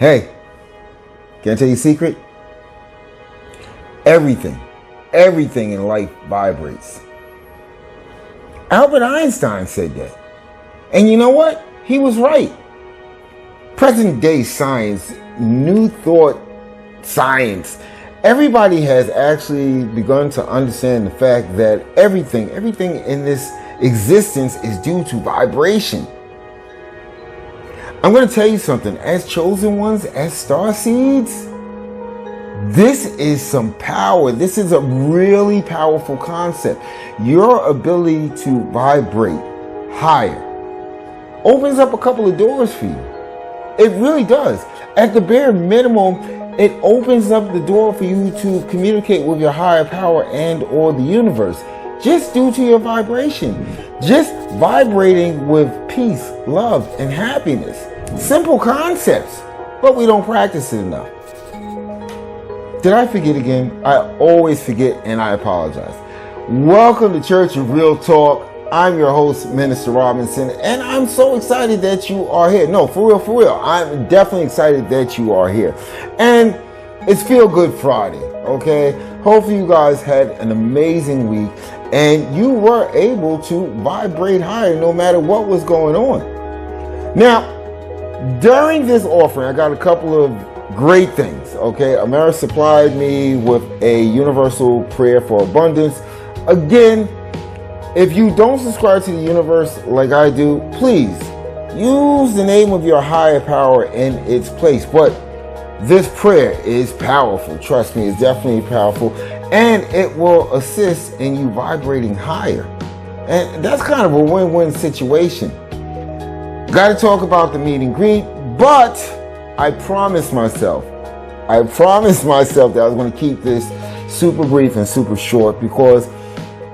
Hey, can I tell you a secret? Everything in life vibrates. Albert Einstein said that. And you know what? He was right. Present day science, new thought science, everybody has actually begun to understand the fact that everything in this existence is due to vibration. I'm going to tell you something. As chosen ones, as star seeds, this is some power. This is a really powerful concept. Your ability to vibrate higher opens up a couple of doors for you. It really does. At the bare minimum, it opens up the door for you to communicate with your higher power and or the universe, just due to your vibration. Just vibrating with peace, love, and happiness. Simple concepts, but we don't practice it enough. Did I forget again? I always forget, and I apologize. Welcome to Church of Real Talk. I'm your host, Minister Robinson, and I'm so excited that you are here. No, for real. I'm definitely excited that you are here. And it's Feel Good Friday, okay? Hopefully you guys had an amazing week, and you were able to vibrate higher no matter what was going on. Now, during this offering, I got a couple of great things, okay? Amaris supplied me with a universal prayer for abundance. Again, if you don't subscribe to the universe like I do, please use the name of your higher power in its place. But this prayer is powerful. Trust me, it's definitely powerful. And it will assist in you vibrating higher. And that's kind of a win-win situation. Got to talk about the meet and greet, but I promised myself that I was going to keep this super brief and super short, because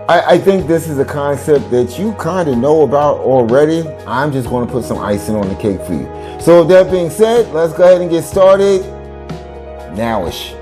I think this is a concept that you kind of know about already. I'm just going to put some icing on the cake for you. So with that being said, let's go ahead and get started nowish.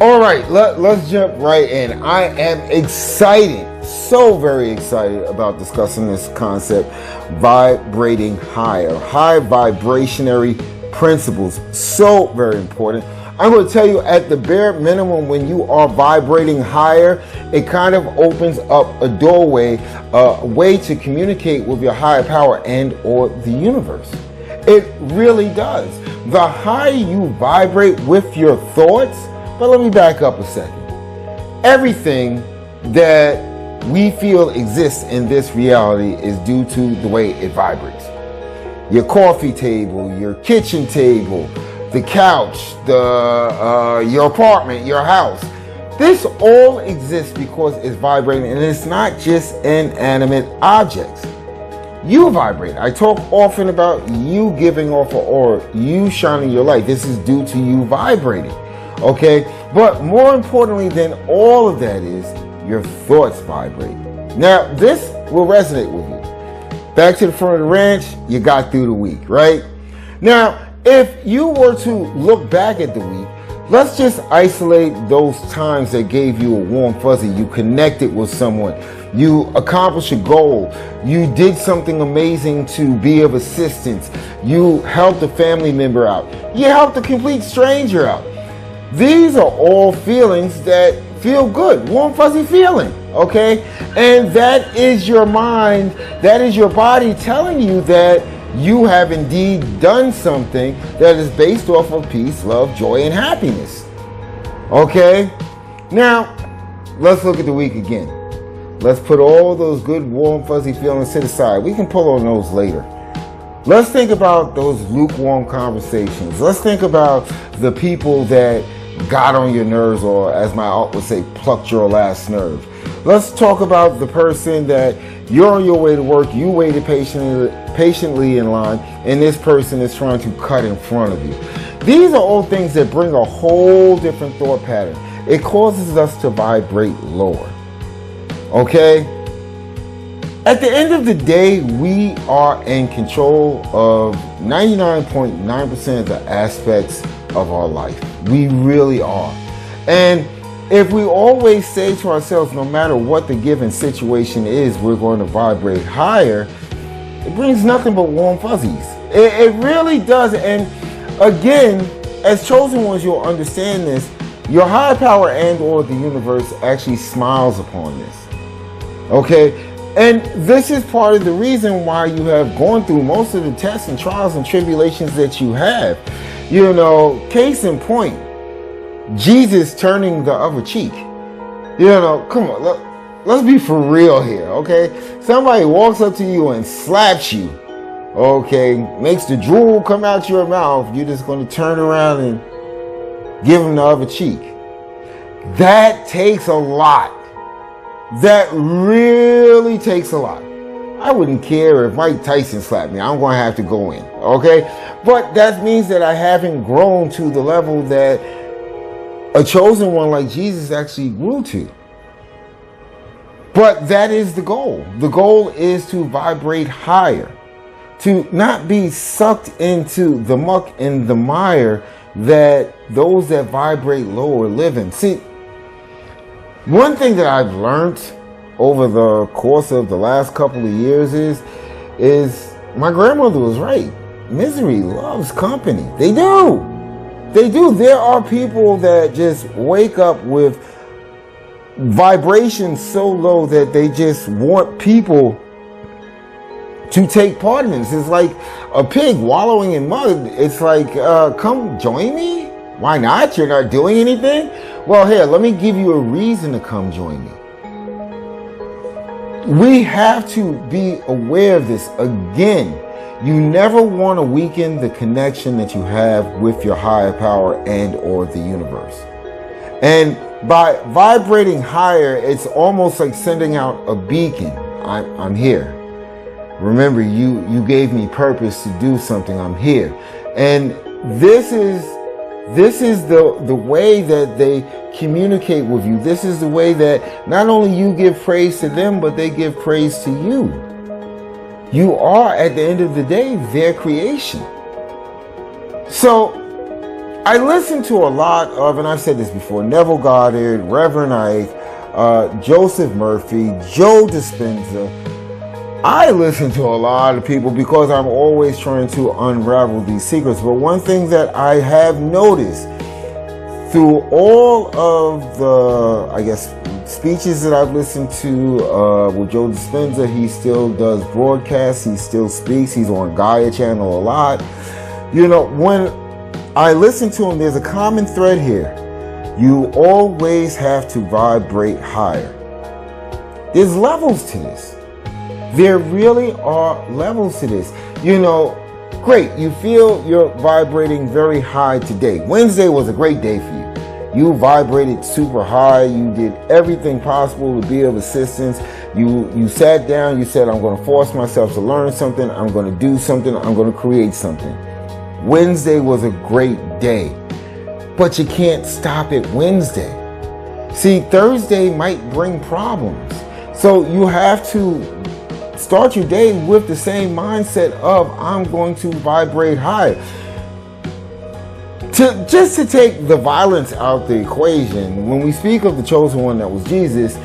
All right, let's jump right in. I am excited, so very excited about discussing this concept, vibrating higher, high vibrationary principles. So very important. I'm going to tell you, at the bare minimum, when you are vibrating higher, it kind of opens up a doorway, a way to communicate with your higher power and or the universe. It really does. The higher you vibrate with your thoughts, but let me back up a second. Everything that we feel exists in this reality is due to the way it vibrates. Your coffee table, your kitchen table, the couch, your apartment, your house. This all exists because it's vibrating, and it's not just inanimate objects. You vibrate. I talk often about you giving off an aura, you shining your light. This is due to you vibrating. Okay? But more importantly than all of that is your thoughts vibrate. Now, this will resonate with you. Back to the front of the ranch, you got through the week, right? Now, if you were to look back at the week, let's just isolate those times that gave you a warm fuzzy. You connected with someone. You accomplished a goal. You did something amazing to be of assistance. You helped a family member out. You helped a complete stranger out. These are all feelings that feel good, warm, fuzzy feeling, okay? And that is your mind, that is your body telling you that you have indeed done something that is based off of peace, love, joy, and happiness, okay? Now, let's look at the week again. Let's put all those good, warm, fuzzy feelings to the side. We can pull on those later. Let's think about those lukewarm conversations. Let's think about the people that got on your nerves, or as my aunt would say, plucked your last nerve. Let's talk about the person that you're on your way to work, you waited patiently in line, and this person is trying to cut in front of you. These are all things that bring a whole different thought pattern. It causes us to vibrate lower. Okay? At the end of the day, we are in control of 99.9% of the aspects of our life. We really are. And If we always say to ourselves, no matter what the given situation is, we're going to vibrate higher, it brings nothing but warm fuzzies. It really does. And again, as chosen ones, you'll understand this. Your higher power and or the universe actually smiles upon this. Okay? And this is part of the reason why you have gone through most of the tests and trials and tribulations that you have. You know, case in point, Jesus turning the other cheek. You know, come on, let's be for real here, okay? Somebody walks up to you and slaps you, okay, makes the drool come out your mouth. You're just going to turn around and give them the other cheek. That takes a lot. That really takes a lot. I wouldn't care if Mike Tyson slapped me. I'm going to have to go in, okay? But that means that I haven't grown to the level that a chosen one like Jesus actually grew to. But that is the goal. The goal is to vibrate higher, to not be sucked into the muck and the mire that those that vibrate lower live in. See, one thing that I've learned over the course of the last couple of years is my grandmother was right. Misery loves company. They do. They do. There are people that just wake up with vibrations so low that they just want people to take part in this. It's like a pig wallowing in mud. It's like, come join me? Why not? You're not doing anything? Well, here, let me give you a reason to come join me. We have to be aware of this. Again, you never want to weaken the connection that you have with your higher power and or the universe. And by vibrating higher, it's almost like sending out a beacon. I'm here. Remember, you gave me purpose to do something. I'm here. And this is the way that they communicate with you. This is the way that not only you give praise to them, but they give praise to you. You are, at the end of the day, their creation. So I listen to a lot of, and I've said this before, Neville Goddard, Reverend Ike, Joseph Murphy, Joe Dispenza. I listen to a lot of people because I'm always trying to unravel these secrets. But one thing that I have noticed through all of the, I guess, speeches that I've listened to with Joe Dispenza, he still does broadcasts, he still speaks, he's on Gaia channel a lot. You know, when I listen to him, there's a common thread here. You always have to vibrate higher. There's levels to this. There really are levels to this. You know, great, you feel you're vibrating very high today. Wednesday was a great day for you. You vibrated super high. You did everything possible to be of assistance. You sat down, you said, I'm going to force myself to learn something. I'm going to do something. I'm going to create something. Wednesday was a great day, but you can't stop at Wednesday. See, Thursday might bring problems. So you have to start your day with the same mindset of, I'm going to vibrate high. Just to take the violence out the equation, when we speak of the chosen one that was Jesus,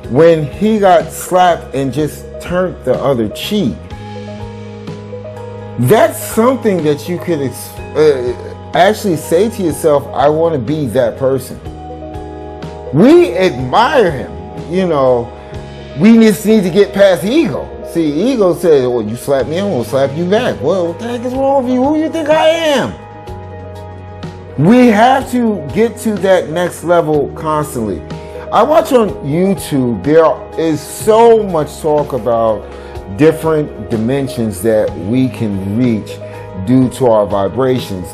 when he got slapped and just turned the other cheek, that's something that you could actually say to yourself, I want to be that person. We admire him. You know, we just need to get past ego. See, ego says, well, you slap me, I'm going to slap you back. Well, what the heck is wrong with you? Who do you think I am? We have to get to that next level constantly. I watch on YouTube, there is so much talk about different dimensions that we can reach due to our vibrations,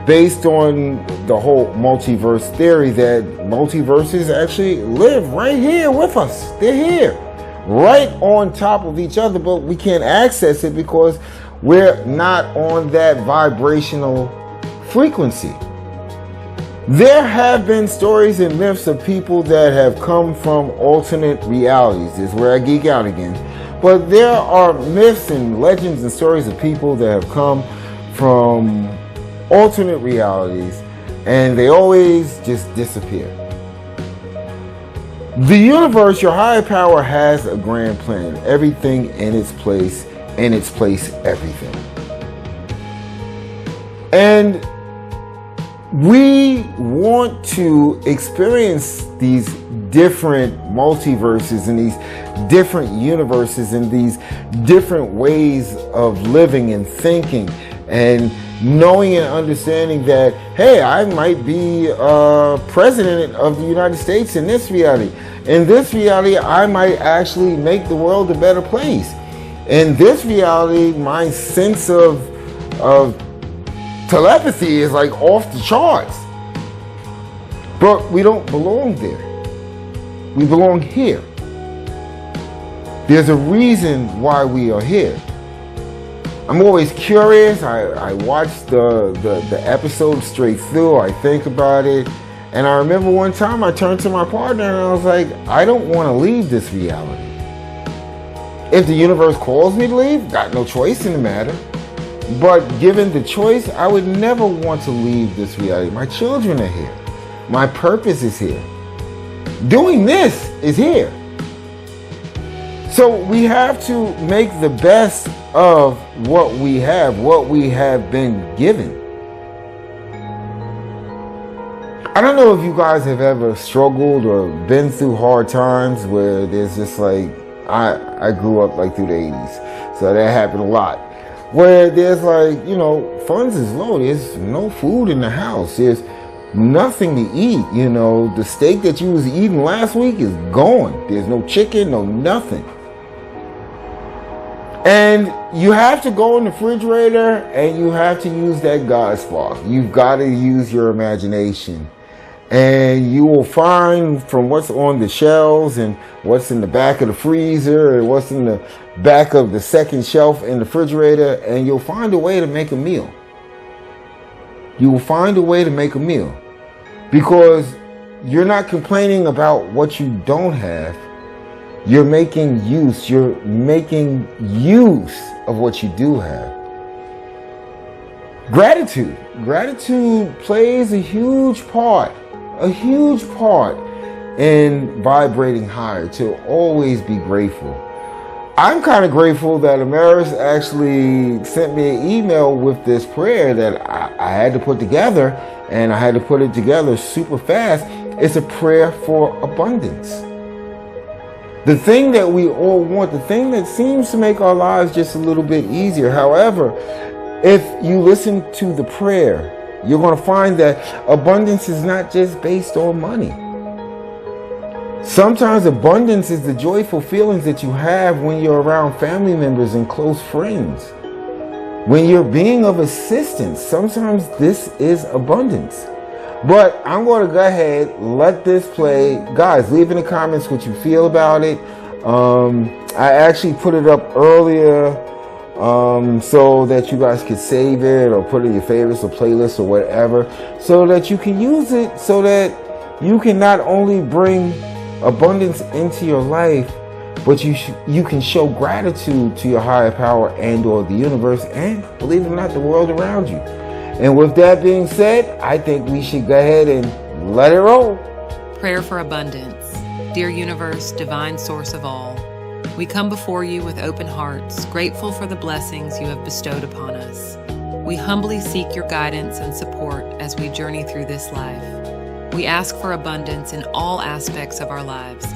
based on the whole multiverse theory that multiverses actually live right here with us. They're here, right on top of each other, but we can't access it because we're not on that vibrational frequency. There have been stories and myths of people that have come from alternate realities. This is where I geek out again. But there are myths and legends and stories of people that have come from alternate realities, and they always just disappear. The universe, your higher power, has a grand plan. Everything in its place, everything. And we want to experience these different multiverses and these different universes and these different ways of living and thinking, and knowing and understanding that, hey, I might be president of the United States in this reality. In this reality, I might actually make the world a better place. In this reality, my sense of telepathy is like off the charts. But we don't belong there. We belong here. There's a reason why we are here. I'm always curious. I watch the episode straight through. I think about it. And I remember one time I turned to my partner and I was like, I don't want to leave this reality. If the universe calls me to leave, got no choice in the matter. But given the choice, I would never want to leave this reality. My children are here. My purpose is here. Doing this is here. So we have to make the best of what we have been given. I don't know if you guys have ever struggled or been through hard times where there's just like, I grew up like through the 80s, so that happened a lot. Where there's like, funds is low, there's no food in the house, there's nothing to eat, the steak that you was eating last week is gone. There's no chicken, no nothing. And you have to go in the refrigerator and you have to use that God spark. You've got to use your imagination. And you will find from what's on the shelves and what's in the back of the freezer and what's in the back of the second shelf in the refrigerator, and you'll find a way to make a meal. You will find a way to make a meal because you're not complaining about what you don't have. You're making use of what you do have. Gratitude plays a huge part in vibrating higher, to always be grateful. I'm kind of grateful that Amaris actually sent me an email with this prayer that I had to put together, and I had to put it together super fast. It's a prayer for abundance. The thing that we all want, the thing that seems to make our lives just a little bit easier. However, if you listen to the prayer, you're going to find that abundance is not just based on money. Sometimes abundance is the joyful feelings that you have when you're around family members and close friends. When you're being of assistance, sometimes this is abundance. But I'm going to go ahead, let this play. Guys, leave in the comments what you feel about it. I actually put it up earlier so that you guys could save it or put it in your favorites or playlists or whatever, so that you can use it, so that you can not only bring abundance into your life, but you can show gratitude to your higher power and or the universe, and believe it or not, the world around you. And with that being said, I think we should go ahead and let it roll. Prayer for abundance. Dear universe, divine source of all, we come before you with open hearts, grateful for the blessings you have bestowed upon us. We humbly seek your guidance and support as we journey through this life. We ask for abundance in all aspects of our lives.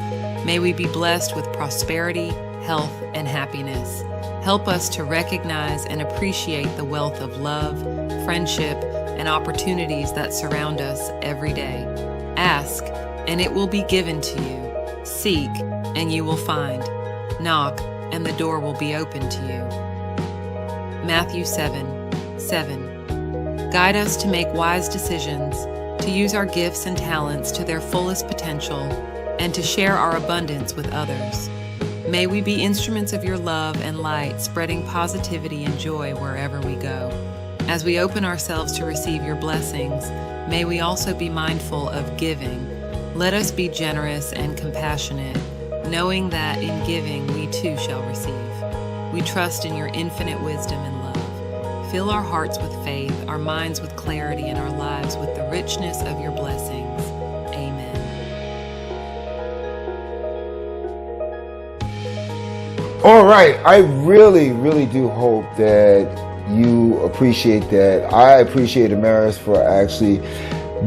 May we be blessed with prosperity, health, and happiness. Help us to recognize and appreciate the wealth of love, friendship, and opportunities that surround us every day. Ask, and it will be given to you. Seek, and you will find. Knock, and the door will be open to you. Matthew 7:7. Guide us to make wise decisions, to use our gifts and talents to their fullest potential, and to share our abundance with others. May we be instruments of your love and light, spreading positivity and joy wherever we go. As we open ourselves to receive your blessings, may we also be mindful of giving. Let us be generous and compassionate, knowing that in giving we too shall receive. We trust in your infinite wisdom and love. Fill our hearts with faith, our minds with clarity, and our lives with the richness of your blessings. Amen. All right. I really, really do hope that you appreciate that. I appreciate Amaris for actually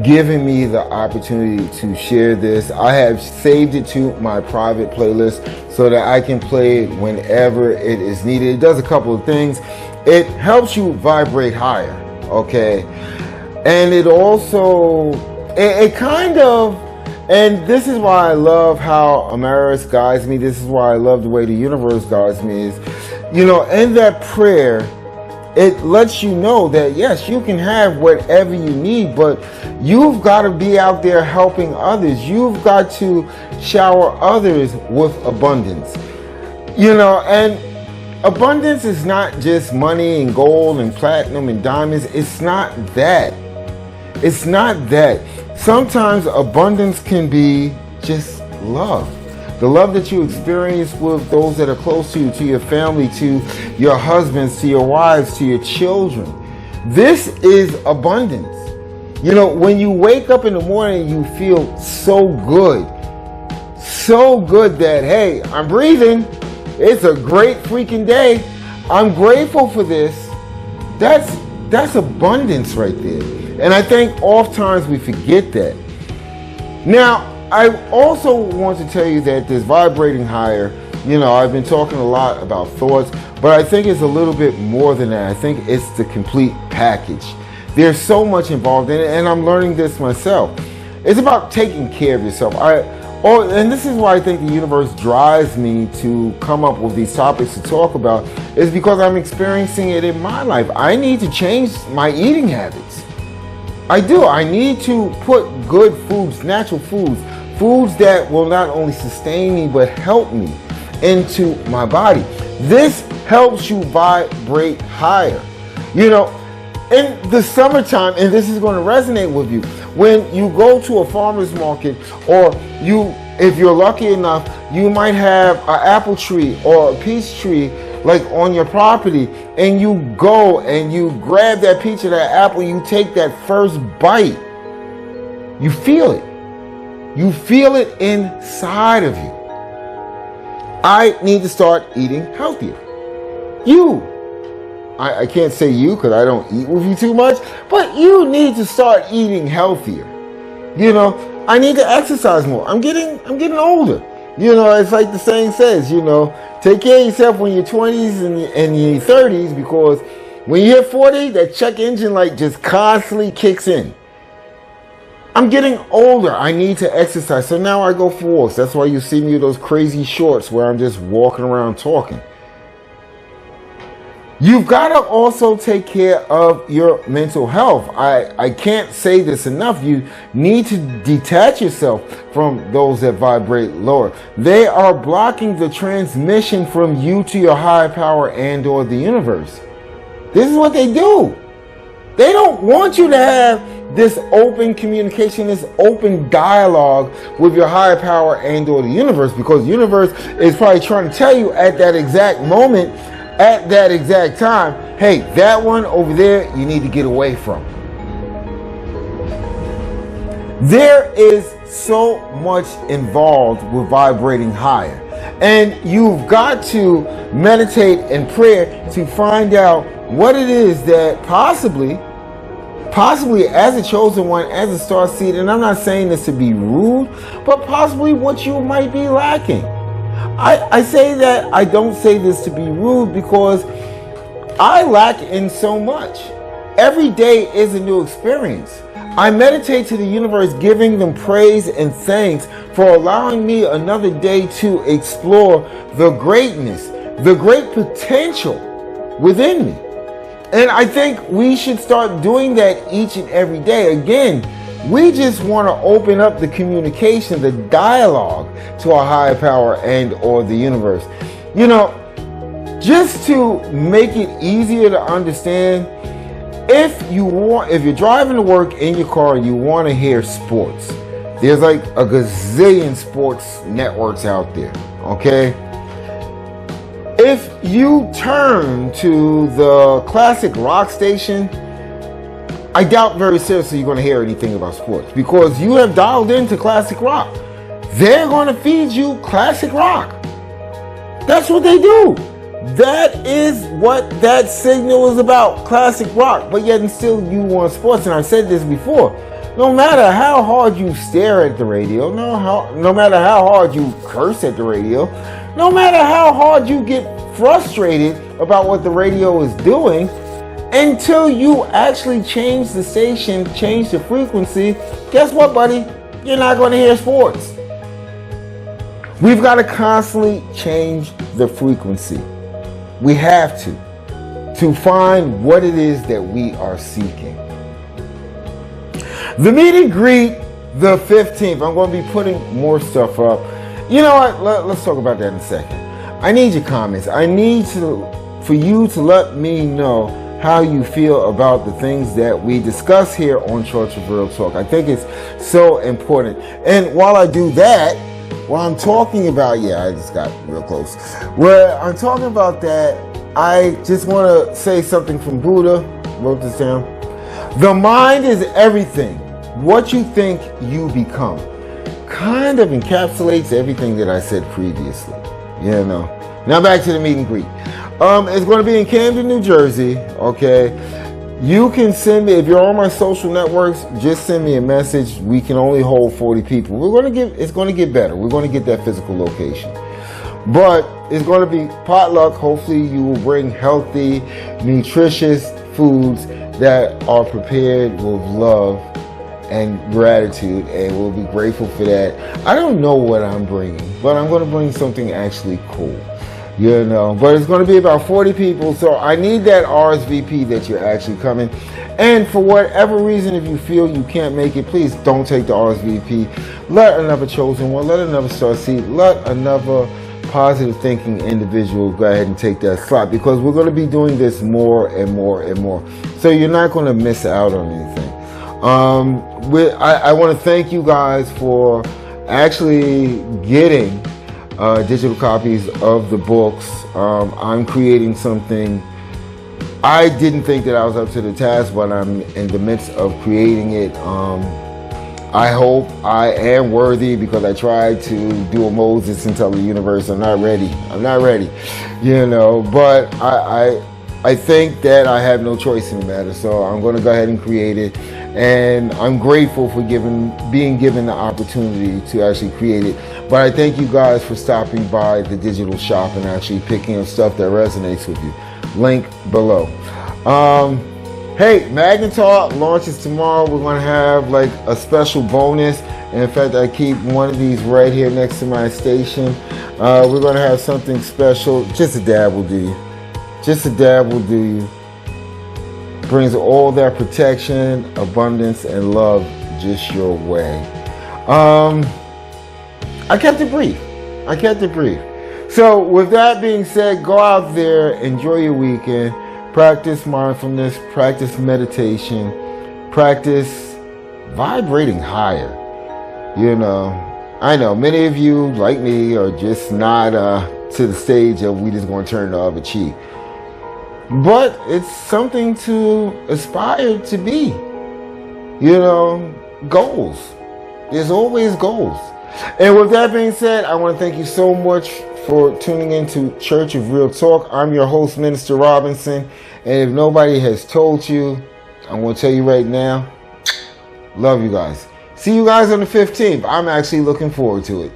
giving me the opportunity to share this. I have saved it to my private playlist so that I can play it whenever it is needed. It does a couple of things. It helps you vibrate higher, okay? And it also, it kind of, and this is why I love how Amaris guides me. This is why I love the way the universe guides me is, in that prayer, it lets you know that yes, you can have whatever you need, but you've got to be out there helping others. You've got to shower others with abundance. And abundance is not just money and gold and platinum and diamonds. It's not that. It's not that. Sometimes abundance can be just love. The love that you experience with those that are close to you, to your family, to your husbands, to your wives, to your children. This is abundance. When you wake up in the morning, you feel so good that, hey, I'm breathing. It's a great freaking day. I'm grateful for this. That's abundance right there. And I think oftentimes we forget that. Now, I also want to tell you that this vibrating higher, I've been talking a lot about thoughts, but I think it's a little bit more than that. I think it's the complete package. There's so much involved in it, and I'm learning this myself. It's about taking care of yourself. And this is why I think the universe drives me to come up with these topics to talk about, is because I'm experiencing it in my life. I need to change my eating habits. I do. I need to put good foods, natural foods that will not only sustain me but help me into my body. This helps you vibrate higher. In the summertime, and this is going to resonate with you, when you go to a farmer's market, or if you're lucky enough, you might have an apple tree or a peach tree like on your property, and you go and you grab that peach or that apple, you take that first bite, you feel it. You feel it inside of you. I need to start eating healthier. I can't say you because I don't eat with you too much, but you need to start eating healthier. I need to exercise more. I'm getting older. It's like the saying says, take care of yourself when you're 20s and your 30s, because when you hit 40, that check engine light just constantly kicks in. I'm getting older. I need to exercise. So now I go for walks. That's why you see me with those crazy shorts where I'm just walking around talking. You've got to also take care of your mental health. I can't say this enough. You need to detach yourself from those that vibrate lower. They are blocking the transmission from you to your higher power and or the universe. This is what they do. They don't want you to have this open communication, this open dialogue with your higher power and or the universe, because the universe is probably trying to tell you at that exact moment, at that exact time, hey, that one over there, you need to get away from. There is so much involved with vibrating higher. And you've got to meditate and prayer to find out what it is that possibly as a chosen one, as a star seed, and I'm not saying this to be rude, but possibly what you might be lacking. I say that, I don't say this to be rude, because I lack in so much. Every day is a new experience. I meditate to the universe, giving them praise and thanks for allowing me another day to explore the greatness, the great potential within me. And I think we should start doing that each and every day. Again, we just want to open up the communication, the dialogue to our higher power and or the universe. Just to make it easier to understand, if you're driving to work in your car and you want to hear sports, there's like a gazillion sports networks out there, okay? If you turn to the classic rock station, I doubt very seriously you're going to hear anything about sports, because you have dialed into classic rock. They're going to feed you classic rock. That's what they do. That is what that signal is about, classic rock. But yet and still you want sports. And I've said this before. No matter how hard you stare at the radio, no matter how hard you curse at the radio, no matter how hard you get frustrated about what the radio is doing, until you actually change the station, change the frequency, guess what, buddy? You're not going to hear sports. We've got to constantly change the frequency. We have to find what it is that we are seeking. The meet and greet, the 15th. I'm going to be putting more stuff up. You know what? Let's talk about that in a second. I need your comments. I need for you to let me know how you feel about the things that we discuss here on Church of Real Talk. I think it's so important. And while I do that, while I'm talking about, I just got real close. Where I'm talking about that, I just want to say something from Buddha. Wrote this down. The mind is everything. What you think, you become. Kind of encapsulates everything that I said previously. Now back to the meet and greet. It's going to be in Camden, New Jersey. Okay. You can send me, if you're on my social networks, just send me a message. We can only hold 40 people. It's going to get better. We're going to get that physical location. But it's going to be potluck. Hopefully you will bring healthy, nutritious foods that are prepared with love and gratitude, and we'll be grateful for that. I don't know what I'm bringing, but I'm going to bring something actually cool. But it's going to be about 40 people, so I need that RSVP that you're actually coming. And for whatever reason, if you feel you can't make it, please don't take the RSVP. Let another chosen one, let another star seed, let another positive thinking individual go ahead and take that slot, because we're going to be doing this more and more and more. So you're not going to miss out on anything. I want to thank you guys for actually getting digital copies of the books. I'm creating something. I didn't think that I was up to the task, but I'm in the midst of creating it. I hope I am worthy, because I tried to do a Moses and tell the universe I'm not ready. But I think that I have no choice in the matter, so I'm going to go ahead and create it. And I'm grateful for being given the opportunity to actually create it. But I thank you guys for stopping by the digital shop and actually picking up stuff that resonates with you. Link below. Hey, Magnetar launches tomorrow. We're going to have like a special bonus. And in fact, I keep one of these right here next to my station. We're going to have something special. Just a dab will do you. Just a dab will do you. Brings all that protection, abundance, and love just your way. I kept it brief. So with that being said, go out there, enjoy your weekend, practice mindfulness, practice meditation, practice vibrating higher. I know many of you, like me, are just not to the stage of we just going to turn the other cheek. But it's something to aspire to be. Goals. There's always goals. And with that being said, I want to thank you so much for tuning into Church of Real Talk. I'm your host, Minister Robinson. And if nobody has told you, I'm going to tell you right now, love you guys. See you guys on the 15th. I'm actually looking forward to it.